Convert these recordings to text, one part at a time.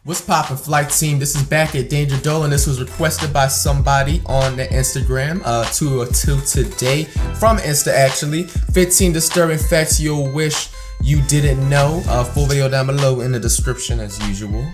What's poppin', flight team? This is back at Danger Dolan. This was requested by somebody on the Instagram to today from Insta actually. 15 disturbing facts you'll wish you didn't know. Full video down below in the description as usual.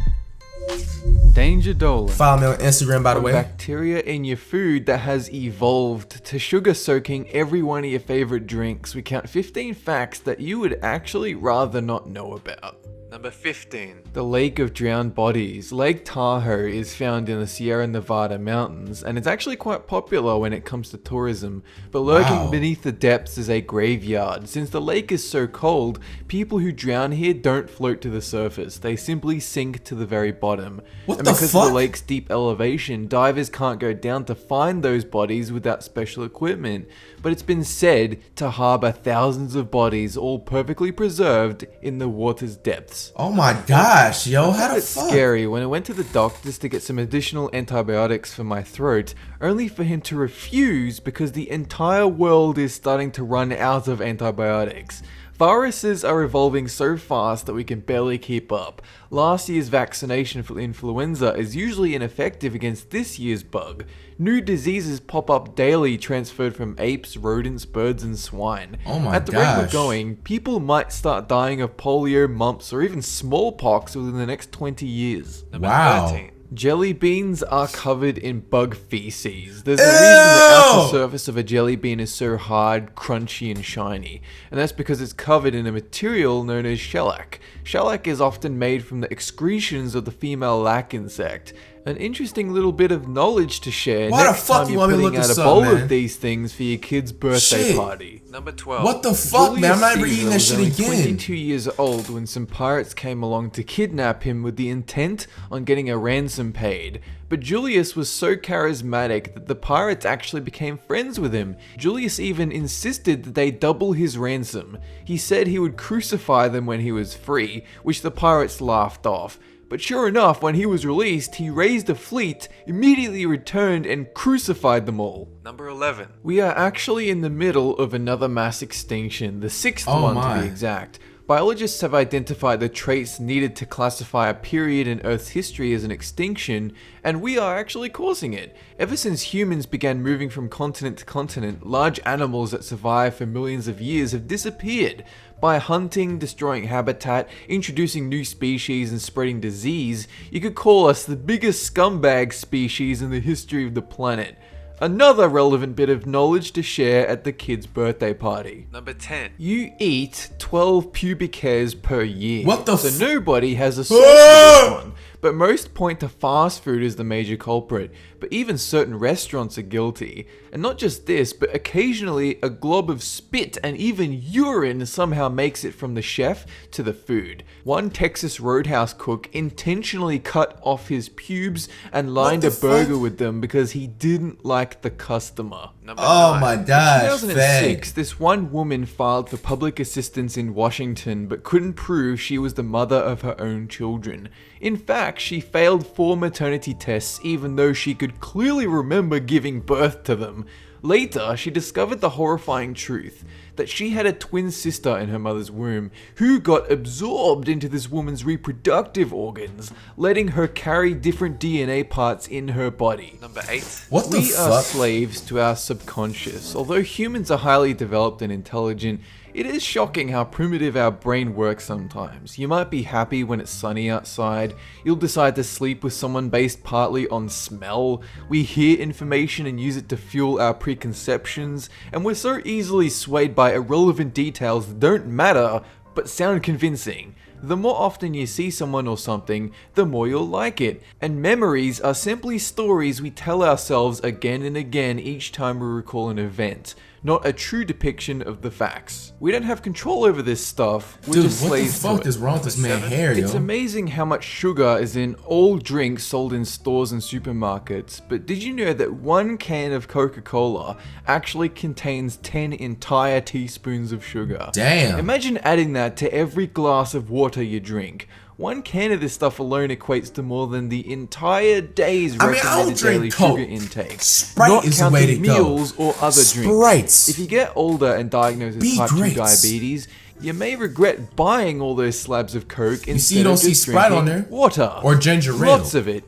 Danger Dolan. Follow me on Instagram, by the way. Bacteria in your food that has evolved to sugar soaking every one of your favorite drinks. We count 15 facts that you would actually rather not know about. Number 15. The Lake of Drowned Bodies. Lake Tahoe is found in the Sierra Nevada mountains, and it's actually quite popular when it comes to tourism. But lurking beneath the depths is a graveyard. Since the lake is so cold, people who drown here don't float to the surface. They simply sink to the very bottom. What and the because fuck? of the lake's deep elevation, divers can't go down to find those bodies without special equipment. But it's been said to harbor thousands of bodies, all perfectly preserved in the water's depths. Oh my gosh, yo, how the It's fuck? scary when I went to the doctors to get some additional antibiotics for my throat, only for him to refuse because the entire world is starting to run out of antibiotics. Viruses are evolving so fast that we can barely keep up. Last year's vaccination for influenza is usually ineffective against this year's bug. New diseases pop up daily transferred from apes, rodents, birds, and swine. Oh my At the rate we're gosh. going, people might start dying of polio, mumps, or even smallpox within the next 20 years. Wow. 13. Jelly beans are covered in bug feces. There's a reason the outer surface of a jelly bean is so hard, crunchy, and shiny, and that's because it's covered in a material known as shellac. Shellac is often made from the excretions of the female lac insect. An interesting little bit of knowledge to share. Why the next fuck time you you're want me to putting look out this a up, bowl man? of these things for your kid's birthday Shit. party. Number 12. What the fuck, man? I'm not ever eating that Julius shit Caesar was only again. 22 years old when some pirates came along to kidnap him with the intent on getting a ransom paid. But Julius was so charismatic that the pirates actually became friends with him. Julius even insisted that they double his ransom. He said he would crucify them when he was free, which the pirates laughed off. But sure enough, when he was released, he raised a fleet, immediately returned, and crucified them all. Number 11. We are actually in the middle of another mass extinction, the sixth one to be exact. Biologists have identified the traits needed to classify a period in Earth's history as an extinction, and we are actually causing it. Ever since humans began moving from continent to continent, large animals that survived for millions of years have disappeared. By hunting, destroying habitat, introducing new species, and spreading disease, you could call us the biggest scumbag species in the history of the planet. Another relevant bit of knowledge to share at the kid's birthday party. Number 10. You eat 12 pubic hairs per year. What the So nobody has a source for this one. But most point to fast food as the major culprit. But even certain restaurants are guilty. And not just this, but occasionally a glob of spit and even urine somehow makes it from the chef to the food. One Texas Roadhouse cook intentionally cut off his pubes and lined a burger with them because he didn't like the customer. Oh my gosh, In 2006, this one woman filed for public assistance in Washington but couldn't prove she was the mother of her own children. In fact, she failed 4 maternity tests even though she could clearly remember giving birth to them. Later, she discovered the horrifying truth that she had a twin sister in her mother's womb who got absorbed into this woman's reproductive organs, letting her carry different DNA parts in her body. Number 8. What the We are fuck? slaves to our subconscious. Although humans are highly developed and intelligent, it is shocking how primitive our brain works sometimes. You might be happy when it's sunny outside. You'll decide to sleep with someone based partly on smell. We hear information and use it to fuel our preconceptions, and we're so easily swayed by irrelevant details that don't matter but sound convincing. The more often you see someone or something, the more you'll like it. And memories are simply stories we tell ourselves again and again each time we recall an event, not a true depiction of the facts. We don't have control over this stuff, we're Dude, just what the slaves to fuck it. is wrong with this man's hair, yo? It's amazing how much sugar is in all drinks sold in stores and supermarkets, but did you know that 1 can of Coca-Cola actually contains 10 entire teaspoons of sugar? Damn. Imagine adding that to every glass of water you drink. 1 can of this stuff alone equates to more than the entire day's I recommended don't drink daily Coke. sugar intake. Sprite not is the way counting to go. meals or other drinks. Sprites. If you get older and diagnosed with Be type 2 great. diabetes, you may regret buying all those slabs of Coke You instead see, you don't of see just Sprite on drinking there. water. Or ginger ale. Lots of it.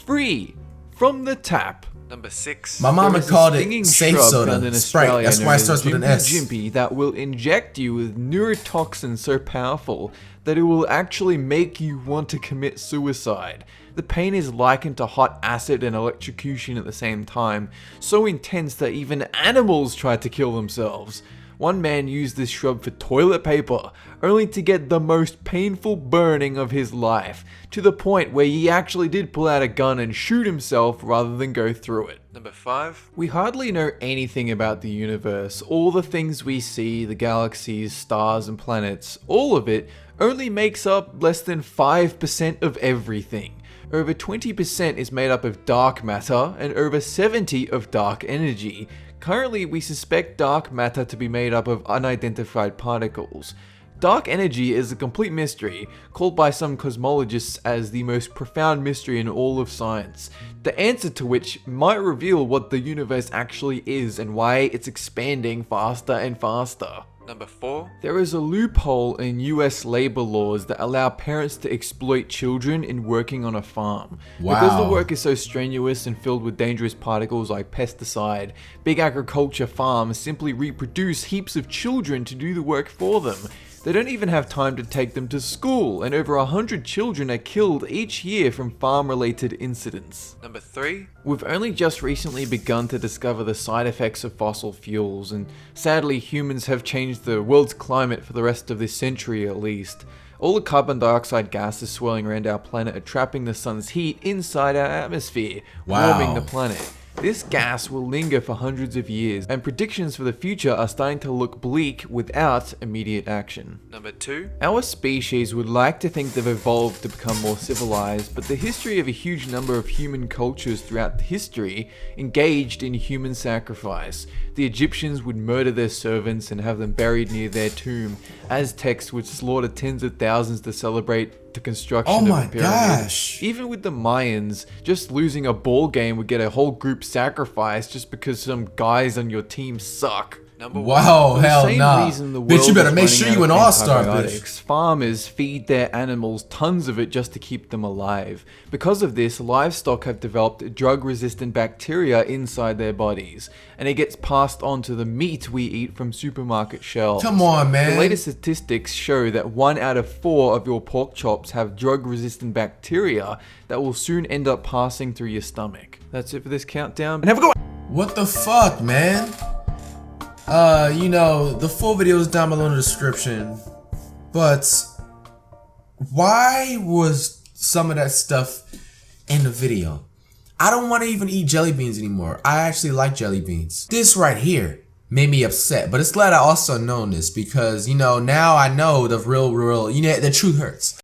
Free. From the tap. Number 6. My mama There is a called it stinging safe shrub soda, found in Sprite. Australia That's why known it as starts with an Jimpy S. Jimpy that will inject you with neurotoxins so powerful that it will actually make you want to commit suicide. The pain is likened to hot acid and electrocution at the same time, so intense that even animals tried to kill themselves. One man used this shrub for toilet paper, only to get the most painful burning of his life, to the point where he actually did pull out a gun and shoot himself rather than go through it. Number 5. We hardly know anything about the universe. All the things we see, the galaxies, stars and planets, all of it only makes up less than 5% of everything. Over 20% is made up of dark matter and over 70% of dark energy. Currently, we suspect dark matter to be made up of unidentified particles. Dark energy is a complete mystery, called by some cosmologists as the most profound mystery in all of science, the answer to which might reveal what the universe actually is and why it's expanding faster and faster. Number 4. There is a loophole in US labor laws that allow parents to exploit children in working on a farm. Because the Wow. work is so strenuous and filled with dangerous particles like pesticide, big agriculture farms simply reproduce heaps of children to do the work for them. They don't even have time to take them to school, and over 100 children are killed each year from farm-related incidents. Number 3. We've only just recently begun to discover the side effects of fossil fuels, and sadly humans have changed the world's climate for the rest of this century at least. All the carbon dioxide gases swirling around our planet are trapping the sun's heat inside our atmosphere, warming the planet. This gas will linger for hundreds of years, and predictions for the future are starting to look bleak without immediate action. Number 2. Our species would like to think they've evolved to become more civilized, but the history of a huge number of human cultures throughout history engaged in human sacrifice. The Egyptians would murder their servants and have them buried near their tomb. Aztecs would slaughter tens of thousands to celebrate the construction of the pyramid. Gosh. Even with the Mayans, just losing a ball game would get a whole group sacrificed just because some guys on your team suck. Number 1. Wow, For the hell same nah. reason the Bitch, you world better is make running sure out you of an all-star, antibiotics. Farmers feed their animals tons of it just to keep them alive. Because of this, livestock have developed drug-resistant bacteria inside their bodies, and it gets passed on to the meat we eat from supermarket shelves. Come on, man. The latest statistics show that 1 out of 4 of your pork chops have drug-resistant bacteria that will soon end up passing through your stomach. That's it for this countdown, and have a good one! What the fuck, man? The full video is down below in the description. But why was some of that stuff in the video? I don't want to even eat jelly beans anymore. I actually like jelly beans. This right here made me upset, but it's glad I also known this because, now I know the real, the truth hurts.